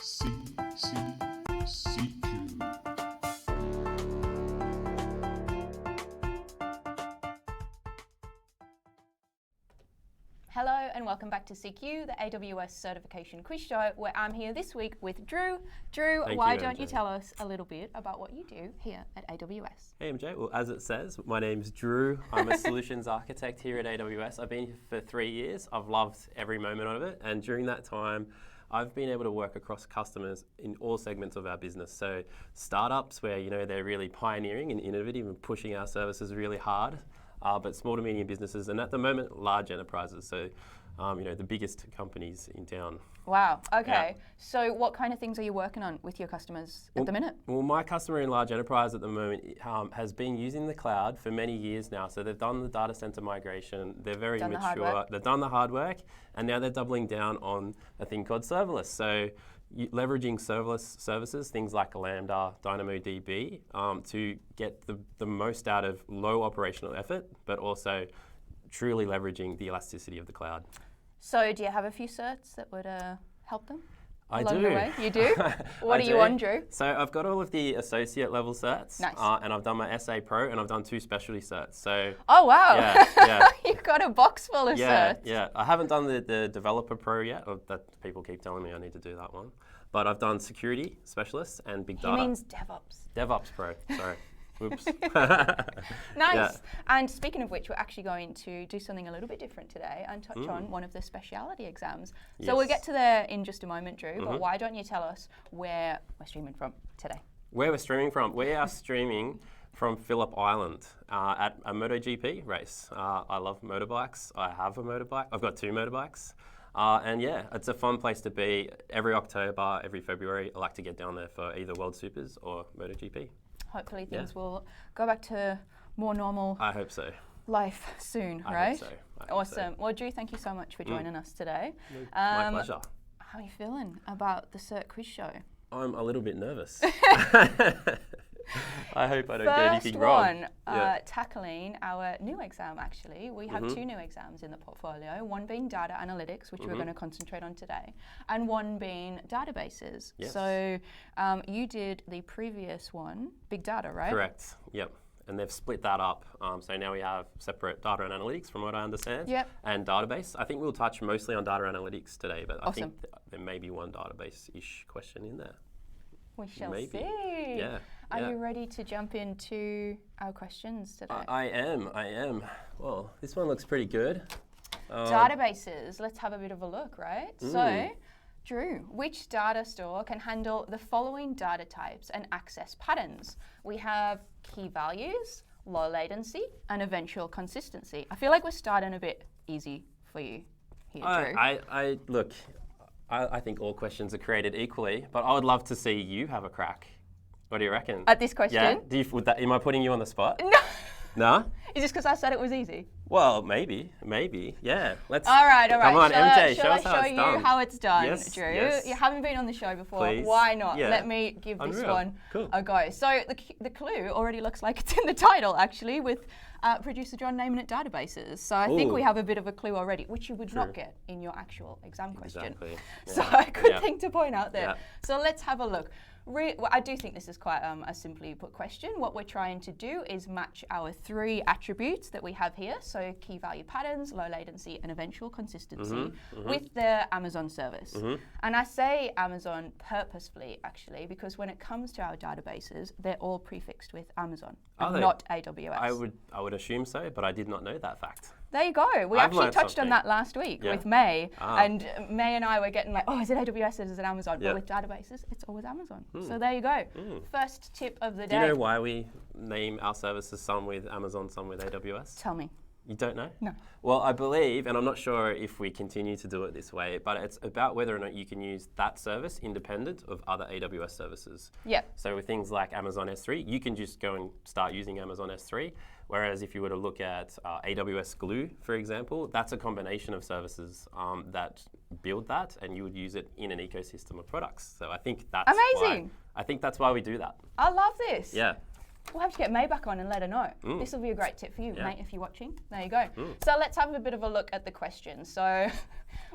CCCQ. Hello and welcome back to CQ, the AWS Certification quiz show, where I'm here this week with Drew. Drew, why don't you tell us a little bit about what you do here at AWS? Hey MJ, well as it says, my name's Drew. I'm a solutions architect here at AWS. I've been here for 3 years. I've loved every moment of it, and during that time I've been able to work across customers in all segments of our business. So startups where they're really pioneering and innovative and pushing our services really hard, but small to medium businesses, and at the moment large enterprises. So the biggest companies in town. Wow, okay. Yeah. So what kind of things are you working on with your customers at the minute? Well, my customer in large enterprise at the moment has been using the cloud for many years now. So they've done the data center migration. They're very mature. They've done the hard work, and now they're doubling down on a thing called serverless. So leveraging serverless services, things like Lambda, DynamoDB, to get the most out of low operational effort, but also truly leveraging the elasticity of the cloud. So do you have a few certs that would help them along the way? You do? What are you on, Drew? So I've got all of the associate level certs. Nice. And I've done my SA Pro, and I've done 2 specialty certs. So oh wow! Yeah. You've got a box full of certs. Yeah. I haven't done the developer pro yet. Or that people keep telling me I need to do that one. But I've done security specialist and big data. He means DevOps. DevOps Pro. Sorry. Oops. Nice. Yeah. And speaking of which, we're actually going to do something a little bit different today and touch on one of the speciality exams. So we'll get to there in just a moment, Drew, but why don't you tell us where we're streaming from today? Where we're streaming from? We are streaming from Phillip Island at a MotoGP race. I love motorbikes. I have a motorbike. I've got 2 motorbikes. And yeah, it's a fun place to be. Every October, every February, I like to get down there for either World Supers or MotoGP. Hopefully things will go back to more normal I hope so. life soon, I right? hope so. I hope Awesome. so. Well, Drew, thank you so much for joining us today. My pleasure. How are you feeling about the Cert Quiz Show? I'm a little bit nervous. I hope I don't get anything First wrong. one, tackling our new exam, actually. We have 2 new exams in the portfolio, one being data analytics, which we're going to concentrate on today, and one being databases. Yes. So you did the previous one, big data, right? Correct. Yep. And they've split that up. So now we have separate data and analytics, from what I understand, and database. I think we'll touch mostly on data analytics today, but I think there may be one database-ish question in there. We shall Maybe. see. Yeah. Are you ready to jump into our questions today? I am. Well, this one looks pretty good. Databases, let's have a bit of a look, right? So, Drew, which data store can handle the following data types and access patterns? We have key values, low latency, and eventual consistency. I feel like we're starting a bit easy for you here, Drew. Look, I think all questions are created equally, but I would love to see you have a crack. What do you reckon? At this question? Yeah. Am I putting you on the spot? No. No? Is this because I said it was easy? Well, maybe. Yeah. Let's. All right. Come on, MJ, show us how it's you done. how it's done, Yes, Drew? yes. You haven't been on the show before. Please. Why not? Yeah. Let me give this Unreal. one Cool. a go. So the clue already looks like it's in the title, actually, with producer John naming it databases. So I think we have a bit of a clue already, which you would not get in your actual exam question. Exactly. So Yeah. a good thing to point out there. Yeah. So let's have a look. Well, I do think this is quite a simply put question. What we're trying to do is match our 3 attributes that we have here, so key value patterns, low latency, and eventual consistency, with the Amazon service. And I say Amazon purposefully, actually, because when it comes to our databases, they're all prefixed with Amazon, and not AWS. I would assume so, but I did not know that fact. There you go. We actually touched on that last week with May, and May and I were getting like, oh, is it AWS or is it Amazon? But with databases, it's always Amazon. So there you go. First tip of the day. Do you know why we name our services some with Amazon, some with AWS? Tell me. You don't know? No. Well, I believe, and I'm not sure if we continue to do it this way, but it's about whether or not you can use that service independent of other AWS services. Yeah. So with things like Amazon S3, you can just go and start using Amazon S3. Whereas if you were to look at AWS Glue, for example, that's a combination of services that build that, and you would use it in an ecosystem of products. So I think that's amazing. I think that's why we do that. I love this. Yeah. We'll have to get May back on and let her know. This will be a great tip for you, mate, if you're watching. There you go. So let's have a bit of a look at the question. So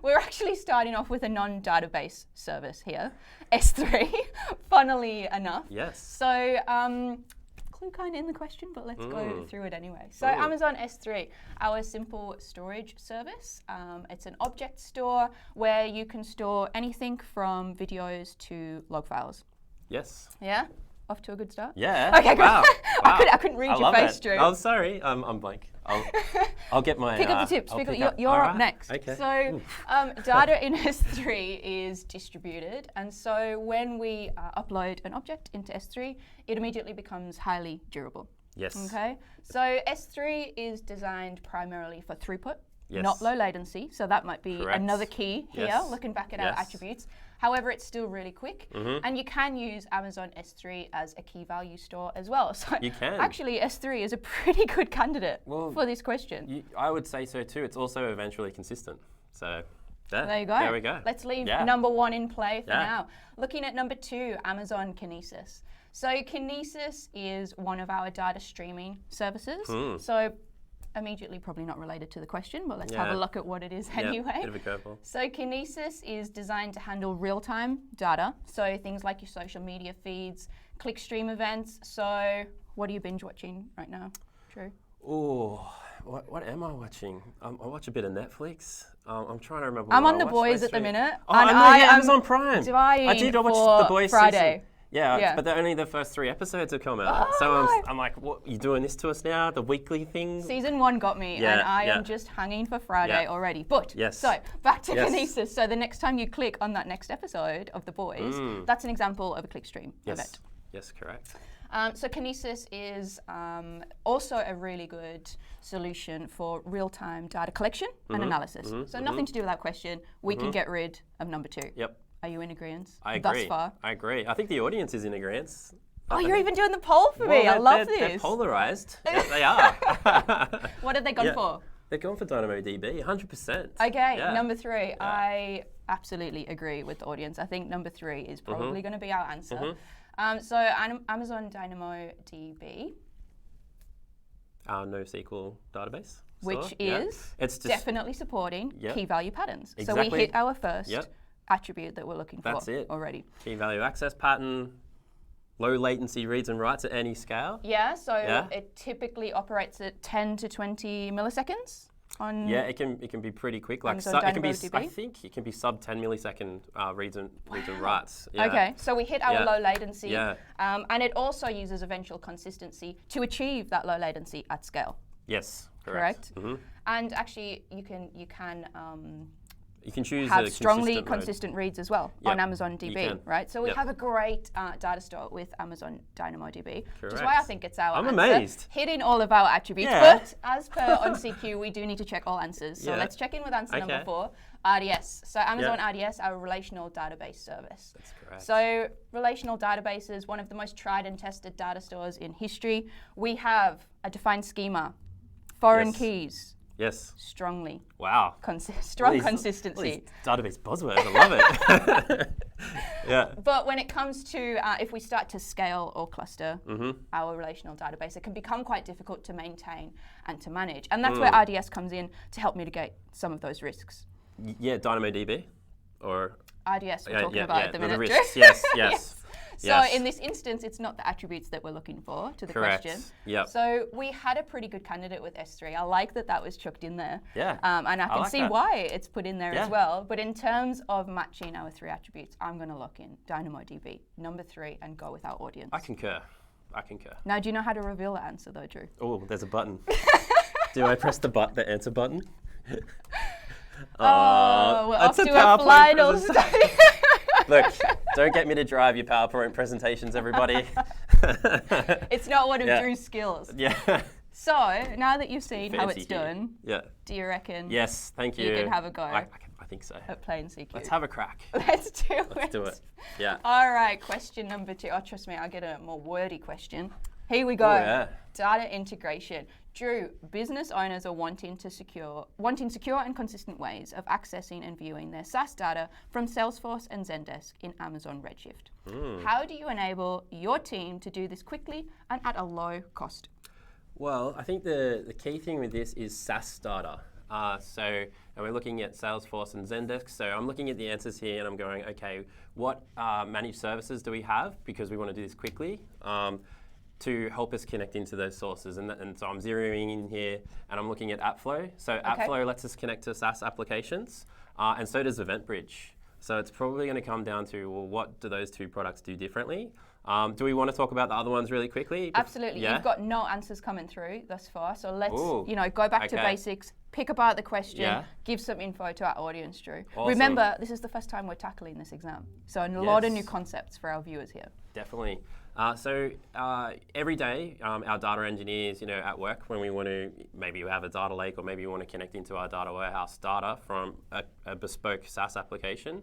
we're actually starting off with a non-database service here, S3, funnily enough. Yes. So clue kind of in the question, but let's go through it anyway. So Amazon S3, our simple storage service. It's an object store where you can store anything from videos to log files. Yes. Yeah? Off to a good start? Yeah. Okay, good. Wow. I couldn't read your face, Drew. Oh, sorry. I'm blank. I'll get my... Pick up the tips. You're up next. Okay. So data in S3 is distributed. And so when we upload an object into S3, it immediately becomes highly durable. Yes. Okay. So S3 is designed primarily for throughput, Yes. not low latency. So that might be Correct. another key here, Yes. looking back at our Yes. attributes. However, it's still really quick. And you can use Amazon S3 as a key value store as well. So You can. actually, S3 is a pretty good candidate for this question. I would say so too. It's also eventually consistent. So There you go. There we go. Let's leave Yeah. number 1 in play for Yeah. now. Looking at number 2, Amazon Kinesis. So Kinesis is one of our data streaming services. So immediately probably not related to the question, but let's have a look at what it is anyway. Bit of a curveball. So Kinesis is designed to handle real-time data. So things like your social media feeds, clickstream events. So what are you binge watching right now, Drew? Oh, what am I watching? I watch a bit of Netflix. I'm trying to remember. I'm what on I The watched Boys most at the week. minute. Oh, and I am am Amazon Prime. dying I did. I watched for The Boys Friday. season. Yeah, Yeah. but only the first 3 episodes have come out. So I'm like, what, you doing this to us now? The weekly thing? Season 1 got me, Yeah, and I yeah. am just hanging for Friday Yeah. already. But, Yes. so, back to Yes. Kinesis. So the next time you click on that next episode of The Boys, that's an example of a clickstream Yes. event. Yes, correct. So Kinesis is also a really good solution for real-time data collection and analysis. So nothing to do with that question. We can get rid of number 2. Yep. Are you in agreement I agree. thus far? I agree. I think the audience is in agreement. Oh, you're even doing the poll for me. I love They're this. polarized. Yes, they are. What have they gone for? They're going for DynamoDB, 100%. Okay, Yeah. number 3. I absolutely agree with the audience. I think number 3 is probably going to be our answer. So Amazon DynamoDB, NoSQL database. which Yeah. is It's just, definitely supporting Yep. key value patterns. So Exactly. we hit our first Yep. attribute that we're looking for That's it. already. key value access pattern, low latency reads and writes at any scale. Yeah, so Yeah. it typically operates at 10 to 20 milliseconds on Yeah, it can be pretty quick. Like Amazon it can be. DynamoDB? I think it can be sub 10 millisecond reads and writes. Yeah. Okay, so we hit our Yeah. low latency, Yeah. And it also uses eventual consistency to achieve that low latency at scale. Yes. Correct. Mhm. And actually, you can You can choose have a strongly consistent mode. consistent reads as well Yep, on Amazon you DB, can. right? So we Yep. have a great data store with Amazon DynamoDB, which is why I Correct. think it's our I'm answer. amazed. Hitting all of our attributes, Yeah. but as per on CQ, we do need to check all answers. So Yeah. let's check in with answer number Okay. 4, RDS. So Amazon Yeah. RDS, our relational database service. That's correct. So relational databases, one of the most tried and tested data stores in history. We have a defined schema, foreign Yes. keys, Yes. strongly, Wow. strong All these consistency. database buzzwords. I love it. Yeah. But when it comes to, if we start to scale or cluster our relational database, it can become quite difficult to maintain and to manage. And that's where RDS comes in to help mitigate some of those risks. Yeah, DynamoDB or RDS we're talking about at the the minute. risks. Drew. Yes. So Yes. in this instance, it's not the attributes that we're looking for to the Correct. question. Yep. So we had a pretty good candidate with S3. I like that that was chucked in there. Yeah. And I can like see that. why it's put in there as Yeah. well. But in terms of matching our 3 attributes, I'm going to lock in DynamoDB, number 3, and go with our audience. I concur. Now, do you know how to reveal the answer though, Drew? Oh, there's a button. Do I press the answer button? Oh, we're off that's to a a PowerPoint final presentation. Look, don't get me to drive your PowerPoint presentations, everybody. It's not one of Yeah. Drew's skills. Yeah. So, now that you've seen how Fancy it's here. done, Yeah. do you reckon Yes, thank you. you can have a go I think so. at playing CQ? Let's have a crack. Let's do it. Let's do it. Yeah. All right, question number 2. Oh, trust me, I'll get a more wordy question. Here we go. Oh, yeah. Data integration. Drew, business owners are wanting secure and consistent ways of accessing and viewing their SaaS data from Salesforce and Zendesk in Amazon Redshift. How do you enable your team to do this quickly and at a low cost? Well, I think the key thing with this is SaaS data. And we're looking at Salesforce and Zendesk. So I'm looking at the answers here and I'm going, okay, what managed services do we have? Because we want to do this quickly. To help us connect into those sources. And so I'm zeroing in here and I'm looking at AppFlow. So AppFlow lets us connect to SaaS applications and so does EventBridge. So it's probably going to come down to, well, what do those two products do differently? Do we want to talk about the other ones really quickly? Absolutely. Yeah? You've got no answers coming through thus far. So let's go back to basics, pick apart the question, give some info to our audience, Drew. Awesome. Remember, this is the first time we're tackling this exam. So a lot of new concepts for our viewers here. Definitely. Every day, our data engineers, at work, when we want to, maybe we have a data lake or maybe we want to connect into our data warehouse data from a bespoke SaaS application.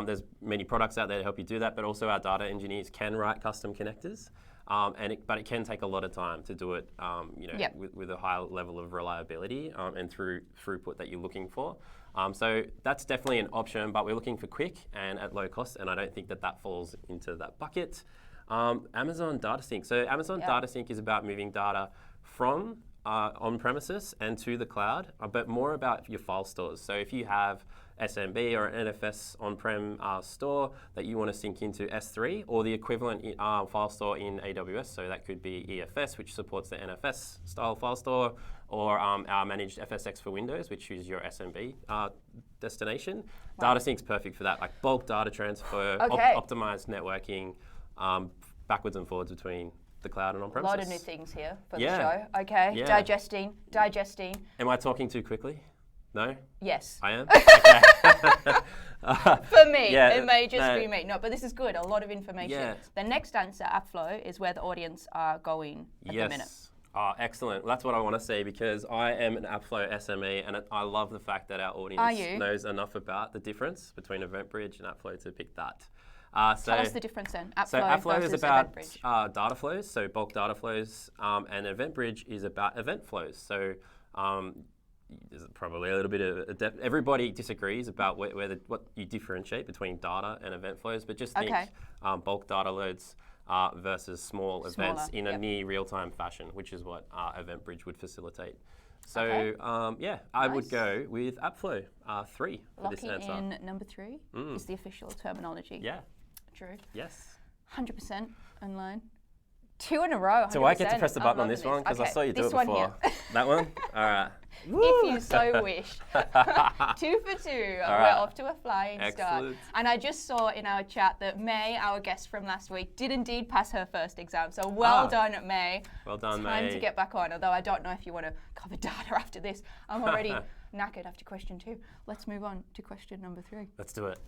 There's many products out there to help you do that, but also our data engineers can write custom connectors, but it can take a lot of time to do it, with a high level of reliability and through throughput that you're looking for. So that's definitely an option, but we're looking for quick and at low cost, and I don't think that falls into that bucket. Amazon Data Sync. So Amazon Data Sync is about moving data from on-premises and to the cloud, but more about your file stores. So if you have SMB or an NFS on-prem store that you want to sync into S3 or the equivalent file store in AWS, so that could be EFS, which supports the NFS style file store, or our managed FSx for Windows, which is your SMB destination. Data Sync's perfect for that, like bulk data transfer, optimized networking, backwards and forwards between the cloud and on-premises. A lot of new things here for the show. Okay, digesting. Am I talking too quickly? No? Yes. I am? Okay. For me, it may just be me. No, but this is good, a lot of information. Yeah. The next answer, AppFlow, is where the audience are going at the minute. Excellent. That's what I want to say because I am an AppFlow SME and I love the fact that our audience knows enough about the difference between EventBridge and AppFlow to pick that. Tell us the difference then. AppFlow is about data flows, so bulk data flows, and EventBridge is about event flows. So there's probably a little bit of everybody disagrees about what you differentiate between data and event flows, but just think bulk data loads versus small events in a near real-time fashion, which is what EventBridge would facilitate. So I would go with AppFlow 3 for this answer. Locking in number 3 is the official terminology. Yeah. Drew. Yes. 100% online. 2 in a row. 100%. Do I get to press the button on this one? Because I saw you do it before. That one? All right. If you so wish. 2 for 2. We're off to a flying start. And I just saw in our chat that May, our guest from last week, did indeed pass her first exam. So well done, May. Well done, May. Time to get back on. Although I don't know if you want to cover data after this. I'm already knackered after question 2. Let's move on to question number 3. Let's do it.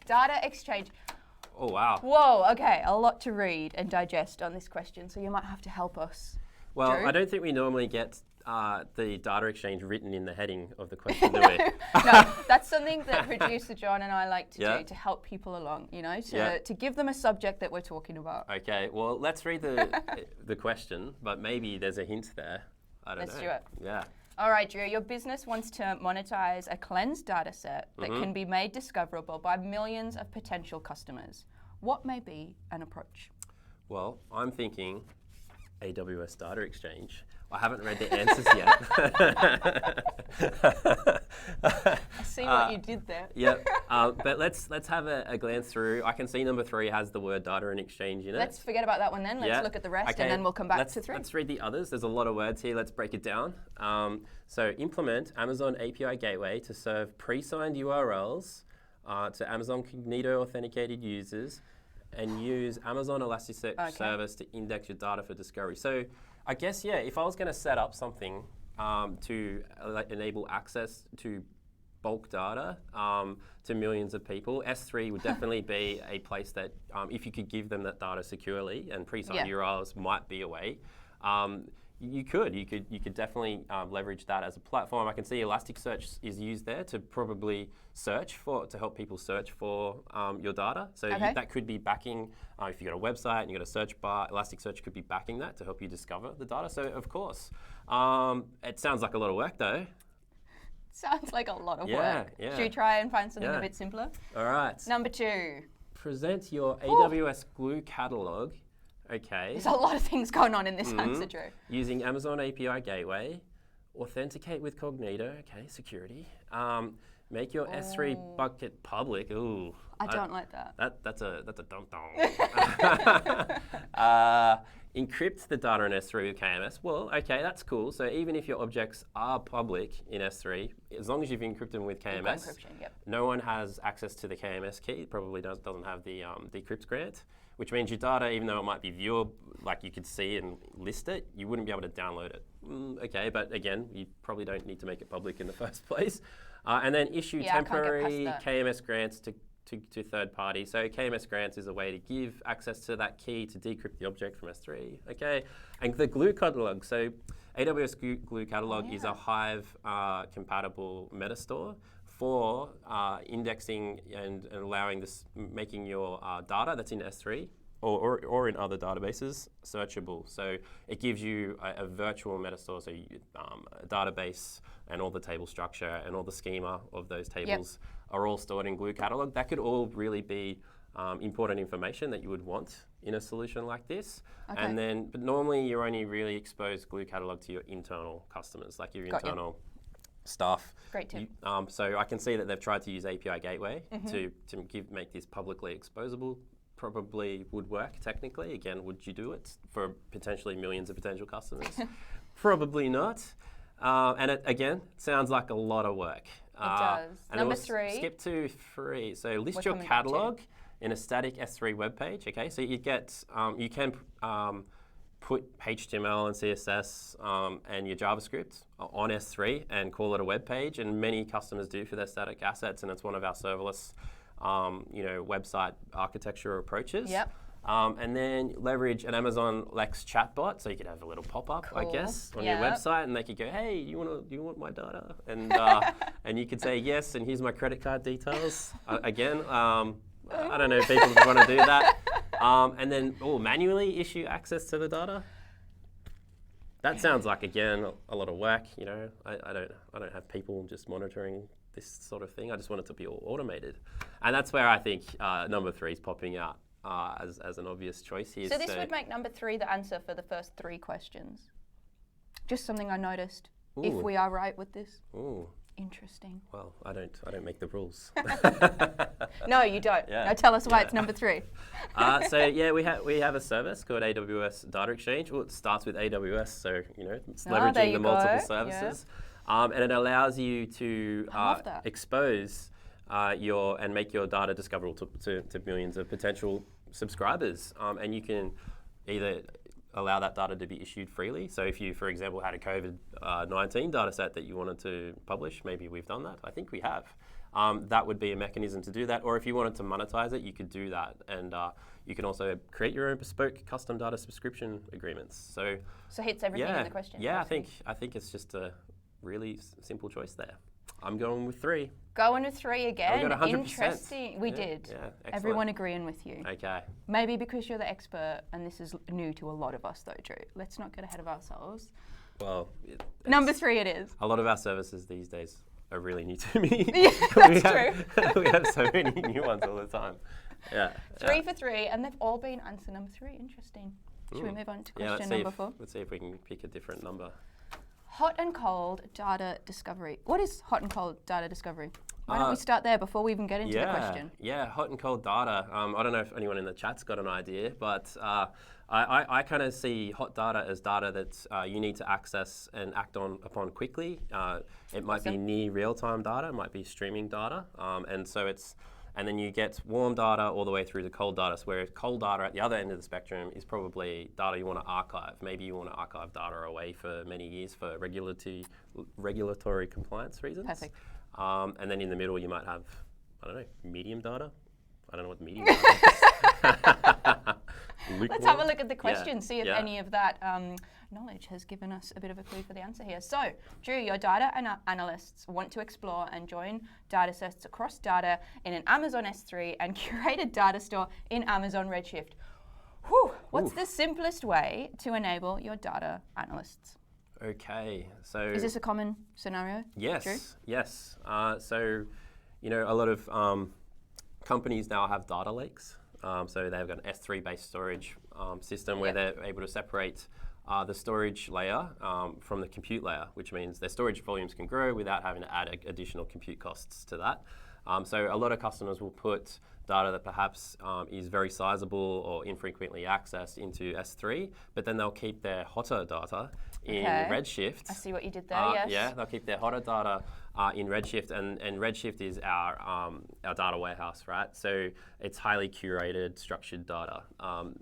Data exchange. Oh, wow. Whoa, okay, a lot to read and digest on this question, so you might have to help us. Well, Drew? I don't think we normally get the data exchange written in the heading of the question, do we? No, that's something that producer John and I like to do to help people along, to give them a subject that we're talking about. Okay, well, let's read the question, but maybe there's a hint there. I don't know. Let's do it. Yeah. All right, Drew, your business wants to monetize a cleansed data set that can be made discoverable by millions of potential customers. What may be an approach? Well, I'm thinking AWS Data Exchange. I haven't read the answers yet. I see what you did there. Yep. But let's have a glance through. I can see number 3 has the word data and exchange in it. Let's forget about that one then. Let's look at the rest and then we'll come back to 3. Let's read the others. There's a lot of words here. Let's break it down. So implement Amazon API Gateway to serve pre-signed URLs to Amazon Cognito authenticated users and use Amazon Elasticsearch service to index your data for discovery. So I guess, if I was going to set up something to enable access to bulk data to millions of people, S3 would definitely be a place that if you could give them that data securely, and pre-signed URLs might be a way. You could definitely leverage that as a platform. I can see Elasticsearch is used there to probably to help people search for your data. So that could be backing, if you've got a website and you've got a search bar, Elasticsearch could be backing that to help you discover the data. So of course, it sounds like a lot of work though. Sounds like a lot of work. Yeah. Should we try and find something a bit simpler? All right. Number 2. Present your AWS Glue catalog. Okay. There's a lot of things going on in this answer, Drew. Using Amazon API Gateway. Authenticate with Cognito. Okay, security. Make your S3 bucket public. Ooh. I don't like that. That's a dum-dum. Encrypt the data in S3 with KMS. Well, okay, that's cool. So even if your objects are public in S3, as long as you've encrypted them with KMS, no one has access to the KMS key. It probably doesn't have the decrypt grant, which means your data, even though it might be viewable, like you could see and list it, you wouldn't be able to download it. Okay, but again, you probably don't need to make it public in the first place. And then issue temporary KMS grants to third parties. So KMS grants is a way to give access to that key to decrypt the object from S3. Okay, and the Glue catalog. So AWS Glue catalog is a Hive compatible metastore for indexing and allowing this, making your data that's in S3 or in other databases searchable. So it gives you a virtual metastore, so a database and all the table structure and all the schema of those tables are all stored in Glue catalog. That could all really be important information that you would want in a solution like this. Okay. And then, but normally you only really expose Glue catalog to your internal customers, like your internal staff. Great tip. So I can see that they've tried to use API Gateway to make this publicly exposable. Probably would work technically. Again, would you do it for potentially millions of potential customers? Probably not. And it, again, sounds like a lot of work. It does. Number 3. Skip to 3. So list your catalog in a static S3 web page. Okay, so you get you can put HTML and CSS and your JavaScript on S3 and call it a web page, and many customers do for their static assets, and it's one of our serverless website architecture approaches. Yep. And then leverage an Amazon Lex chatbot, so you could have a little pop-up, I guess, on your website, and they could go, "Hey, do you want my data?" And and you could say yes, and here's my credit card details. Again, I don't know if people want to do that. And then manually issue access to the data. That sounds like, again, a lot of work. You know, I don't have people just monitoring this sort of thing. I just want it to be all automated, and that's where I think number 3 is popping out as an obvious choice here. So this would make number 3 the answer for the first 3 questions. Just something I noticed. Ooh. If we are right with this. Ooh. Interesting. Well, I don't make the rules. No, you don't. Yeah. Now tell us why it's number 3. So yeah, we have a service called AWS Data Exchange. Well, it starts with AWS, so it's leveraging the multiple services. Yeah. And it allows you to expose and make your data discoverable to millions of potential subscribers. And you can either allow that data to be issued freely. So if you, for example, had a COVID-19 data set that you wanted to publish, maybe we've done that. I think we have. That would be a mechanism to do that. Or if you wanted to monetize it, you could do that. And you can also create your own bespoke custom data subscription agreements. So hits everything in the question. Yeah, I think it's just a really simple choice there. I'm going with 3. Going with 3 again. We got 100%. Interesting. We did. Yeah, everyone agreeing with you. Okay. Maybe because you're the expert, and this is new to a lot of us, though, Drew. Let's not get ahead of ourselves. Well, number 3 it is. A lot of our services these days are really new to me. Yeah, that's true. We have so many new ones all the time. Yeah. 3 for 3, and they've all been answer number 3. Interesting. Should we move on to question number 4? Let's see if we can pick a different number. Hot and cold data discovery. What is hot and cold data discovery? Why don't we start there before we even get into the question? Yeah, hot and cold data. I don't know if anyone in the chat's got an idea, but I kind of see hot data as data that you need to access and act upon quickly. It might be near real-time data, it might be streaming data, and then you get warm data all the way through to cold data, where cold data at the other end of the spectrum is probably data you want to archive. Maybe you want to archive data away for many years for regulatory compliance reasons. Perfect. And then in the middle you might have, I don't know, medium data? I don't know what medium data is. Let's have a look at the question, see if any of that knowledge has given us a bit of a clue for the answer here. So, Drew, your data analysts want to explore and join data sets across data in an Amazon S3 and curate a data store in Amazon Redshift. Whew, what's the simplest way to enable your data analysts? Okay, so... Is this a common scenario, Yes, Drew? yes. So, you know, a lot of companies now have data lakes. So they've got an S3-based storage system where they're able to separate the storage layer from the compute layer, which means their storage volumes can grow without having to add additional compute costs to that. So a lot of customers will put data that perhaps is very sizable or infrequently accessed into S3, but then they'll keep their hotter data in Redshift. I see what you did there, yes. Yeah, they'll keep their hotter data in Redshift, and Redshift is our data warehouse, right? So it's highly curated, structured data.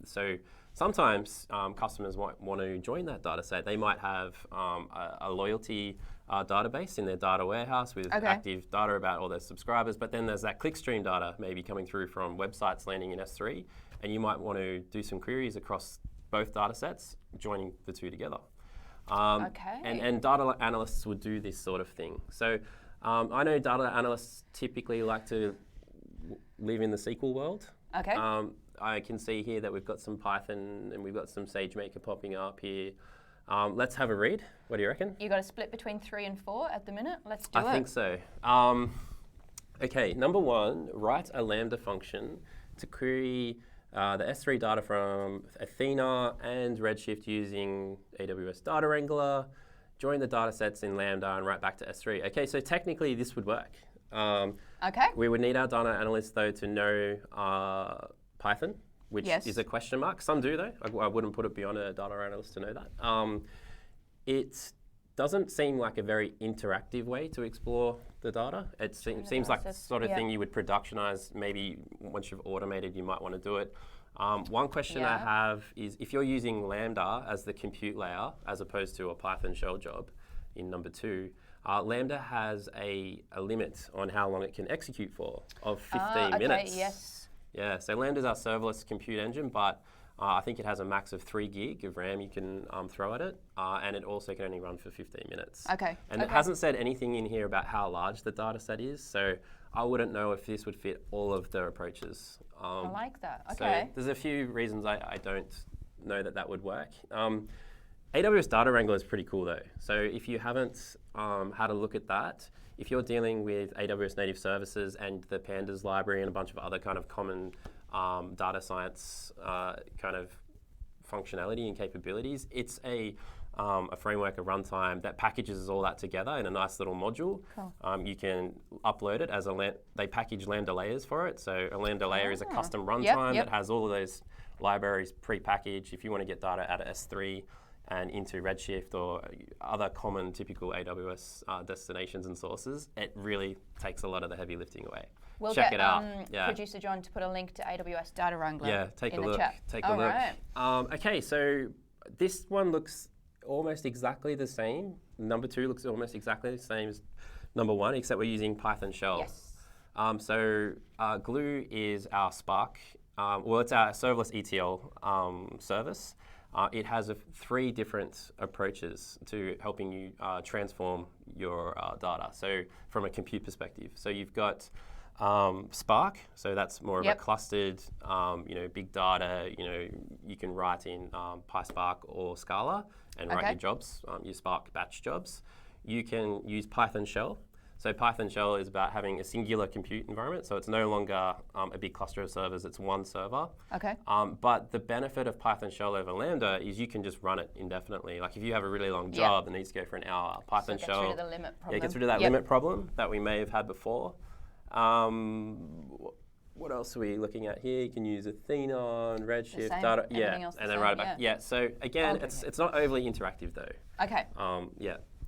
So sometimes customers might want to join that data set. They might have a loyalty database in their data warehouse with active data about all their subscribers, but then there's that clickstream data maybe coming through from websites landing in S3, and you might want to do some queries across both data sets, joining the two together. And data analysts would do this sort of thing. So I know data analysts typically like to live in the SQL world. I can see here that we've got some Python and we've got some SageMaker popping up here. Let's have a read. What do you reckon? You got a split between 3 and 4 at the minute. Let's do it. I think so. Okay, number 1, write a Lambda function to query the S3 data from Athena and Redshift using AWS Data Wrangler, join the data sets in Lambda and write back to S3. Okay, so technically this would work. We would need our data analysts though to know Python, which is a question mark. Some do though. I wouldn't put it beyond a data analyst to know that. It doesn't seem like a very interactive way to explore the data. It seems like the sort of thing you would productionize. Maybe once you've automated, you might want to do it. One question I have is if you're using Lambda as the compute layer as opposed to a Python shell job in number 2, Lambda has a limit on how long it can execute for of 15 minutes. Yeah, so Lambda's our serverless compute engine, but I think it has a max of 3 gig of RAM you can throw at it, and it also can only run for 15 minutes. And it hasn't said anything in here about how large the data set is, so I wouldn't know if this would fit all of the approaches. I like that, So there's a few reasons I don't know that would work. AWS Data Wrangler is pretty cool though. So if you haven't had a look at that, if you're dealing with AWS native services and the Pandas library and a bunch of other kind of common data science kind of functionality and capabilities, it's a framework, a runtime that packages all that together in a nice little module. You can upload it as they package Lambda layers for it. So a Lambda layer is a custom runtime that has all of those libraries pre-packaged. If you want to get data out of S3 and into Redshift or other common typical AWS destinations and sources, it really takes a lot of the heavy lifting away. We'll Check get it out. Producer John to put a link to AWS Data Wrangler take in a the look. chat. Take a look. Okay, so this one looks almost exactly the same. Number 2 looks almost exactly the same as number 1, except we're using Python shell. So Glue is our Spark. Well, it's our serverless ETL service. It has 3 different approaches to helping you transform your data. So from a compute perspective, so you've got Spark, so that's more of a clustered, big data. You can write in PySpark or Scala and write your jobs, your Spark batch jobs. You can use Python shell. So Python shell is about having a singular compute environment. So it's no longer a big cluster of servers, it's one server. But the benefit of Python shell over Lambda is you can just run it indefinitely. Like if you have a really long job that needs to go for an hour, Python shell gets rid of the limit problem. Gets rid of that limit problem that we may have had before. What else are we looking at here? You can use Athena and Redshift data, and then write it back. So again, it's not overly interactive though.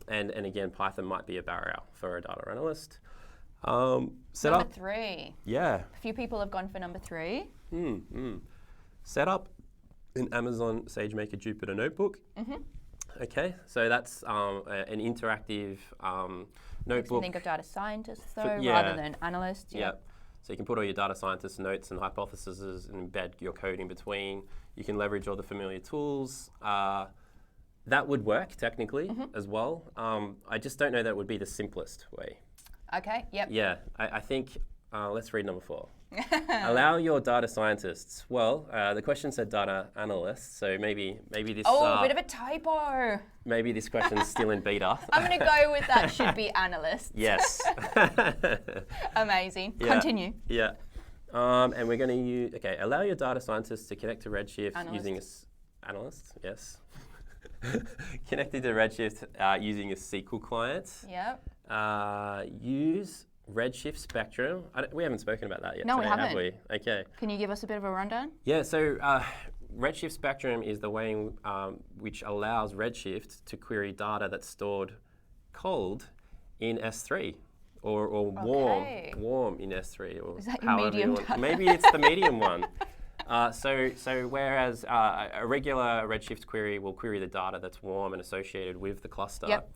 And again, Python might be a barrier for a data analyst. Number 3. A few people have gone for number 3. Set up an Amazon SageMaker Jupyter notebook. Okay, so that's an interactive notebook. Makes me think of data scientists though, rather than analysts. So you can put all your data scientist notes and hypotheses and embed your code in between. You can leverage all the familiar tools. That would work technically as well. I just don't know that would be the simplest way. Okay, yep. Yeah, I think, let's read number 4. Allow your data scientists. Well, the question said data analysts, so maybe this. Oh, a bit of a typo. Maybe this question's still in beta. I'm going to go with that should be analysts. Yes. Amazing. Yeah. Continue. Yeah. And we're going to use, allow your data scientists to connect to Redshift using analysts, yes. Connected to Redshift using a SQL client. Yep. Use Redshift Spectrum. We haven't spoken about that yet. No, today, we haven't. Have we? Okay. Can you give us a bit of a rundown? Yeah, so Redshift Spectrum is the way which allows Redshift to query data that's stored cold in S3 or warm in S3. Or is that your medium data? Maybe it's the medium one. So whereas a regular Redshift query will query the data that's warm and associated with the cluster, yep.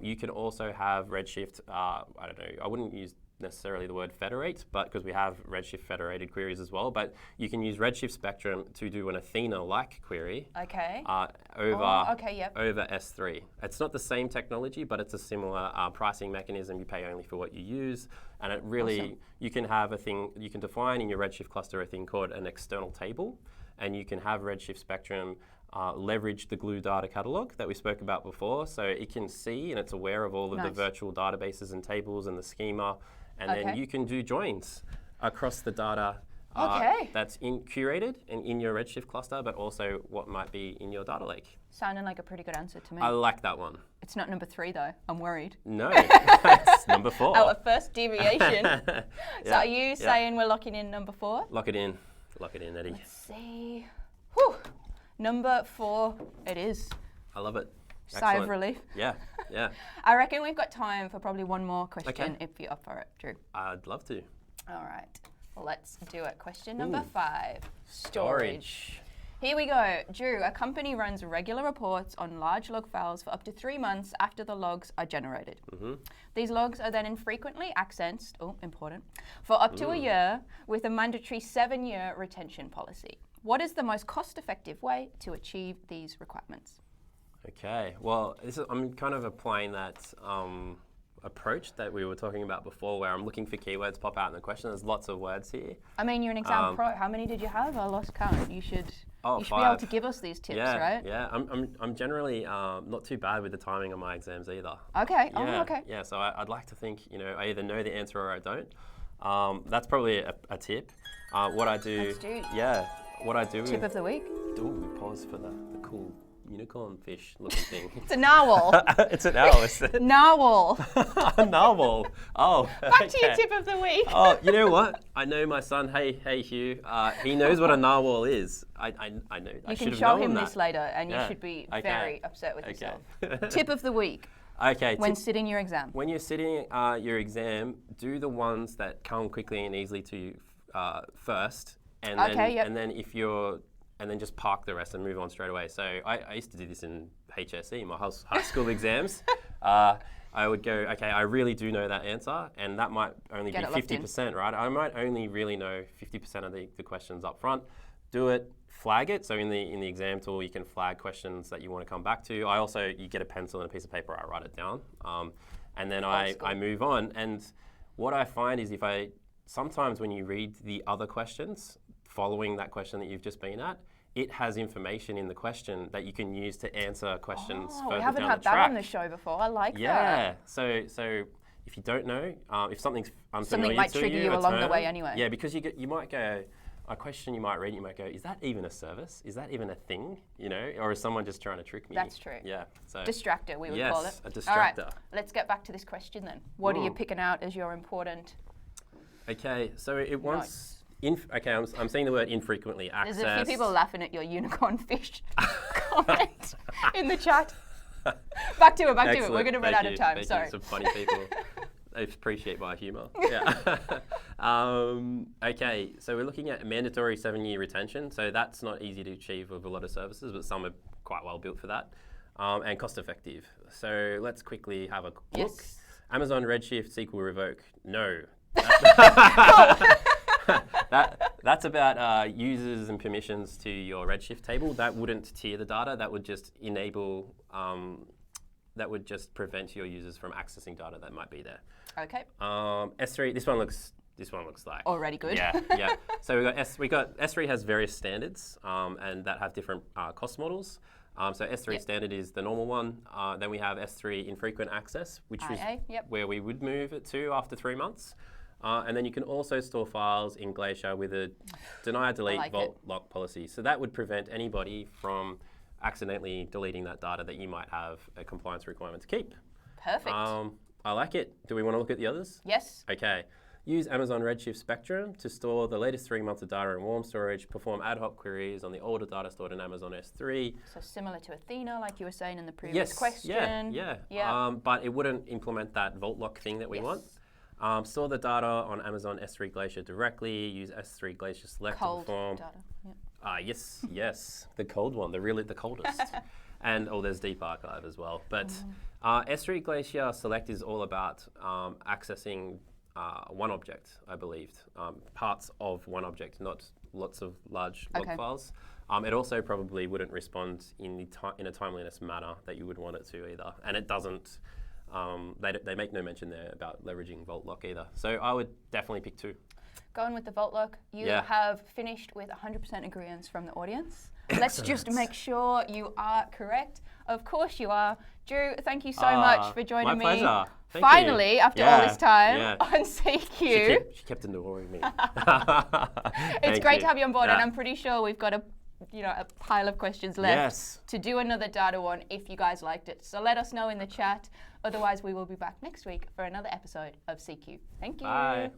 You can also have Redshift, I don't know, I wouldn't use necessarily the word federate, but because we have Redshift federated queries as well, but you can use Redshift Spectrum to do an Athena-like query over S3. It's not the same technology, but it's a similar pricing mechanism. You pay only for what you use, and it really, you can have you can define in your Redshift cluster a thing called an external table, and you can have Redshift Spectrum leverage the Glue data catalog that we spoke about before, so it can see and it's aware of all of the virtual databases and tables and the schema, and then you can do joins across the data that's curated and in your Redshift cluster, but also what might be in your data lake. Sounding like a pretty good answer to me. I like that one. It's not number 3 though. I'm worried. No, it's number 4. Our first deviation. So are you saying we're locking in number 4? Lock it in. Lock it in, Eddie. Let's see. Whew. Number 4 it is. I love it. Sigh of relief. Yeah, yeah. I reckon we've got time for probably one more question if you're up for it, Drew. I'd love to. All right. Well, let's do it. Question number 5. Storage. Here we go. Drew, a company runs regular reports on large log files for up to 3 months after the logs are generated. These logs are then infrequently accessed, important, for up to a year with a mandatory 7-year retention policy. What is the most cost-effective way to achieve these requirements? Okay, well, I'm kind of applying that approach that we were talking about before, where I'm looking for keywords pop out in the question. There's lots of words here. I mean, you're an exam pro. How many did you have? I lost count. You should be able to give us these tips, right? Yeah, I'm generally not too bad with the timing of my exams either. Okay. Yeah, okay. Yeah, so I'd like to think, I either know the answer or I don't. That's probably a tip. What I do. Let's do. Yeah. What I do. Tip of the week. Ooh, pause for the cool unicorn fish looking thing. It's a narwhal. It's an owl, is it? Narwhal. A narwhal. Oh. Back to your tip of the week. Oh, you know what? I know my son. Hey, Hugh. He knows what a narwhal is. I know. You can show him this later, and you should be very upset with yourself. Tip of the week. Okay. When sitting your exam. When you're sitting your exam, do the ones that come quickly and easily to you first. And then just park the rest and move on straight away. So I used to do this in HSE, my high school exams. I would go, I really do know that answer, and that might only be 50%, right? I might only really know 50% of the questions up front. Do it, flag it. So in the exam tool, you can flag questions that you want to come back to. You get a pencil and a piece of paper, I write it down. And then I move on. And what I find is sometimes when you read the other questions, following that question that you've just been at, it has information in the question that you can use to answer questions further down the track. We haven't had that on the show before. I like that. Yeah. So if you don't know, if something's unfamiliar something might to trigger you along the way anyway. Yeah, because you might go, a question you might read, you might go, is that even a service? Is that even a thing? Or is someone just trying to trick me? That's true. Yeah. So distractor, we would call it. Yes, a distractor. All right, let's get back to this question then. What are you picking out as your important? Okay, so it wants. I'm saying the word infrequently accessed. There's a few people laughing at your unicorn fish comment in the chat. Back to it. We're going to run out of time. Sorry. Some funny people. They appreciate my humour. Yeah. Okay, so we're looking at mandatory 7-year retention. So that's not easy to achieve with a lot of services, but some are quite well built for that. And cost effective. So let's quickly have a look. Yes. Amazon Redshift SQL Revoke. No. That's about users and permissions to your Redshift table. That wouldn't tier the data. That would just enable. That would just prevent your users from accessing data that might be there. Okay. S3. This one looks like already good. Yeah, yeah. So we got S3 has various standards, and that have different cost models. So S3 standard is the normal one. Then we have S3 infrequent access, which is where we would move it to after 3 months. And then you can also store files in Glacier with a deny, delete, vault lock policy. So that would prevent anybody from accidentally deleting that data that you might have a compliance requirement to keep. Perfect. I like it. Do we want to look at the others? Yes. Okay. Use Amazon Redshift Spectrum to store the latest 3 months of data in warm storage. Perform ad hoc queries on the older data stored in Amazon S3. So similar to Athena, like you were saying in the previous question. Yeah. But it wouldn't implement that vault lock thing that we want. Store the data on Amazon S3 Glacier directly. Use S3 Glacier Select to perform. Data. Yep. Yes, the cold one, the coldest. And there's Deep Archive as well. But S3 Glacier Select is all about accessing one object, I believe, parts of one object, not lots of large log files. It also probably wouldn't respond in a timeliness manner that you would want it to either, and it doesn't. They make no mention there about leveraging Vault Lock either. So I would definitely pick 2. Going with the Vault Lock, you have finished with 100% agreement from the audience. Let's just make sure you are correct. Of course you are. Drew, thank you so much for joining me. My pleasure. Finally, after all this time on CQ. She kept ignoring me. It's great to have you on board, and I'm pretty sure we've got a pile of questions left to do another data one if you guys liked it. So let us know in the chat. Otherwise, we will be back next week for another episode of CQ. Thank you. Bye.